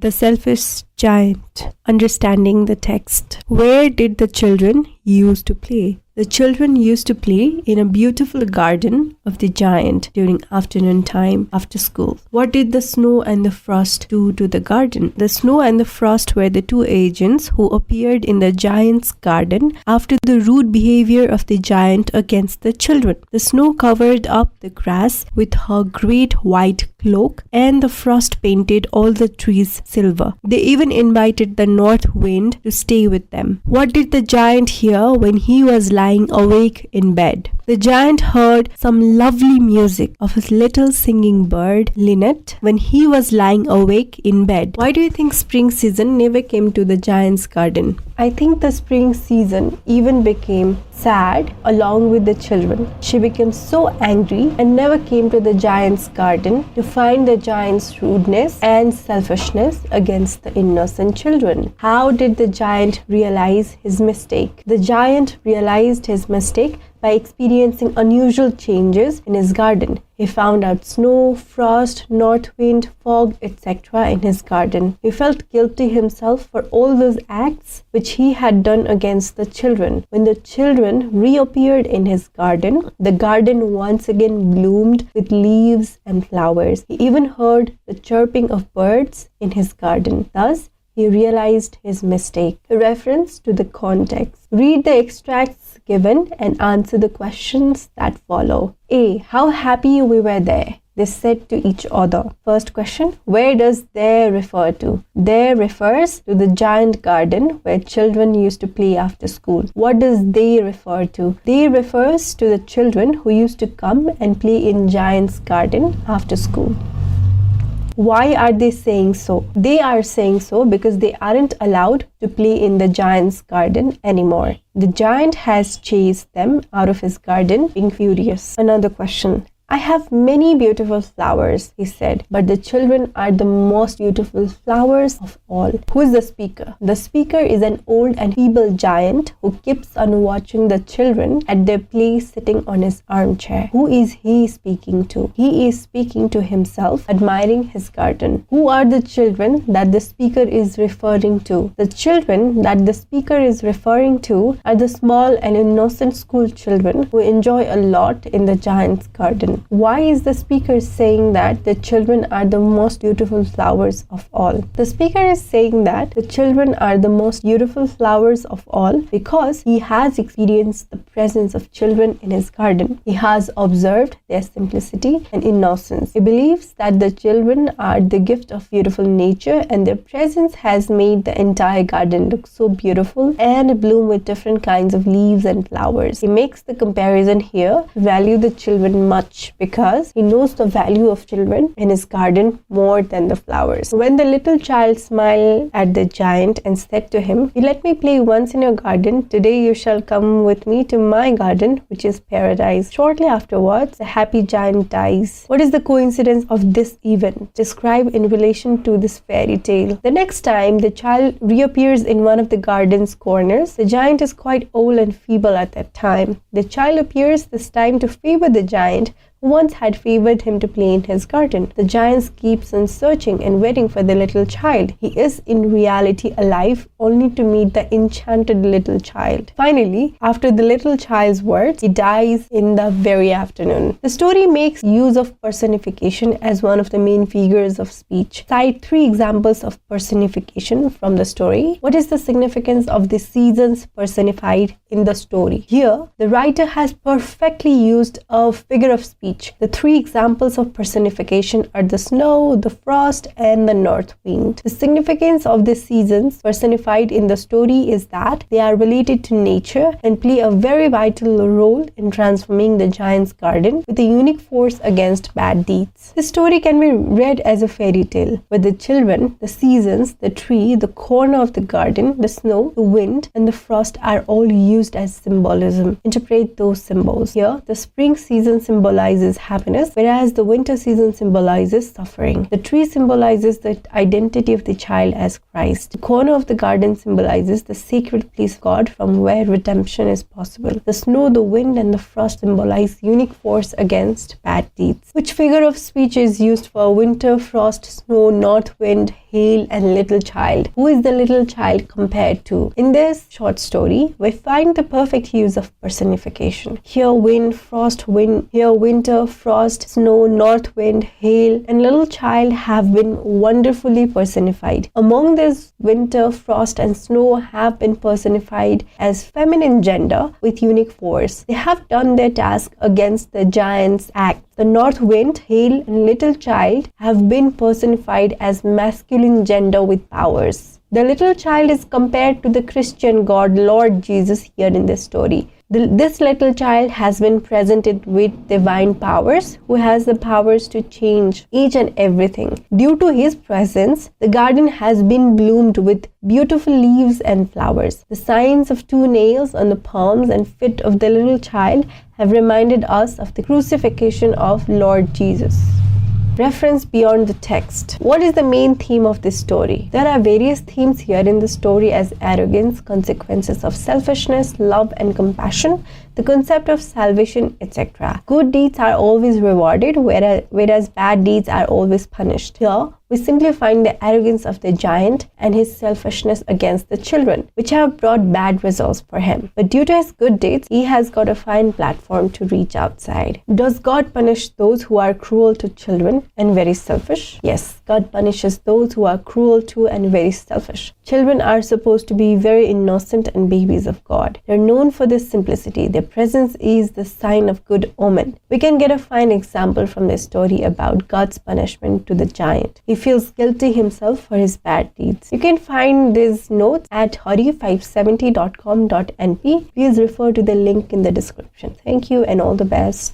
The Selfish Giant. Understanding the text. Where did the children used to play? The children used to play in a beautiful garden of the giant during afternoon time after school. What did the snow and the frost do to the garden? The snow and the frost were the two agents who appeared in the giant's garden after the rude behavior of the giant against the children. The snow covered up the grass with her great white cloak, and the frost painted all the trees silver. They even invited the north wind to stay with them. What did the giant hear when he was lying awake in bed? The giant heard some lovely music of his little singing bird, Linnet, when he was lying awake in bed. Why do you think spring season never came to the giant's garden? I think the spring season even became sad along with the children. She became so angry and never came to the giant's garden to find the giant's rudeness and selfishness against the innocent children. How did the giant realize his mistake? The giant realized his mistake by experiencing unusual changes in his garden. He found out snow, frost, north wind, fog, etc. in his garden. He felt guilty himself for all those acts which he had done against the children. When the children reappeared in his garden, the garden once again bloomed with leaves and flowers. He even heard the chirping of birds in his garden. Thus, he realized his mistake. A reference to the context. Read the extracts given and answer the questions that follow. A. How happy we were there, they said to each other. First question, where does there refer to? There refers to the giant garden where children used to play after school. What does they refer to? They refers to the children who used to come and play in giant's garden after school. Why are they saying so? They are saying so because they aren't allowed to play in the giant's garden anymore. The giant has chased them out of his garden, being furious. Another question. I have many beautiful flowers, he said, but the children are the most beautiful flowers of all. Who is the speaker? The speaker is an old and feeble giant who keeps on watching the children at their play sitting on his armchair. Who is he speaking to? He is speaking to himself, admiring his garden. Who are the children that the speaker is referring to? The children that the speaker is referring to are the small and innocent school children who enjoy a lot in the giant's garden. Why is the speaker saying that the children are the most beautiful flowers of all? The speaker is saying that the children are the most beautiful flowers of all because he has experienced the presence of children in his garden. He has observed their simplicity and innocence. He believes that the children are the gift of beautiful nature and their presence has made the entire garden look so beautiful and bloom with different kinds of leaves and flowers. He makes the comparison here to value the children much because he knows the value of children in his garden more than the flowers. When the little child smiled at the giant and said to him, "You let me play once in your garden, today you shall come with me to my garden, which is paradise." Shortly afterwards, the happy giant dies. What is the coincidence of this event? Describe in relation to this fairy tale. The next time the child reappears in one of the garden's corners, the giant is quite old and feeble at that time. The child appears this time to favor the giant who once had favored him to play in his garden. The giant keeps on searching and waiting for the little child. He is in reality alive only to meet the enchanted little child. Finally, after the little child's words, he dies in the very afternoon. The story makes use of personification as one of the main figures of speech. Cite 3 examples of personification from the story. What is the significance of the seasons personified in the story? Here, the writer has perfectly used a figure of speech. The 3 examples of personification are the snow, the frost, and the north wind. The significance of the seasons personified in the story is that they are related to nature and play a very vital role in transforming the giant's garden with a unique force against bad deeds. The story can be read as a fairy tale, where the children, the seasons, the tree, the corner of the garden, the snow, the wind, and the frost are all used as symbolism. Interpret those symbols. Here, the spring season symbolizes happiness, whereas the winter season symbolizes suffering. The tree symbolizes the identity of the child as Christ. The corner of the garden symbolizes the sacred place of God from where redemption is possible. The snow, the wind, and the frost symbolize unique force against bad deeds. Which figure of speech is used for winter, frost, snow, north wind, hale and little child. Who is the little child compared to? In this short story, we find the perfect use of personification. Here wind, frost, wind. Here winter, frost, snow, north wind, hail, and little child have been wonderfully personified. Among this, winter, frost, and snow have been personified as feminine gender with unique force. They have done their task against the giant's axe. The north wind, hail, and little child have been personified as masculine gender with powers. The little child is compared to the Christian God, Lord Jesus, here in this story. This little child has been presented with divine powers, who has the powers to change each and everything. Due to his presence, the garden has been bloomed with beautiful leaves and flowers. The signs of 2 nails on the palms and feet of the little child have reminded us of the crucifixion of Lord Jesus. Reference beyond the text. What is the main theme of this story? There are various themes here in the story as arrogance, consequences of selfishness, love and compassion, the concept of salvation, etc. Good deeds are always rewarded, whereas bad deeds are always punished. Here, we simply find the arrogance of the giant and his selfishness against the children, which have brought bad results for him. But due to his good deeds, he has got a fine platform to reach outside. Does God punish those who are cruel to children and very selfish? Yes, God punishes those who are cruel to and very selfish. Children are supposed to be very innocent and babies of God. They're known for this simplicity. Their presence is the sign of good omen. We can get a fine example from this story about God's punishment to the giant. He feels guilty himself for his bad deeds. You can find these notes at hori570.com.np. Please refer to the link in the description. Thank you and all the best.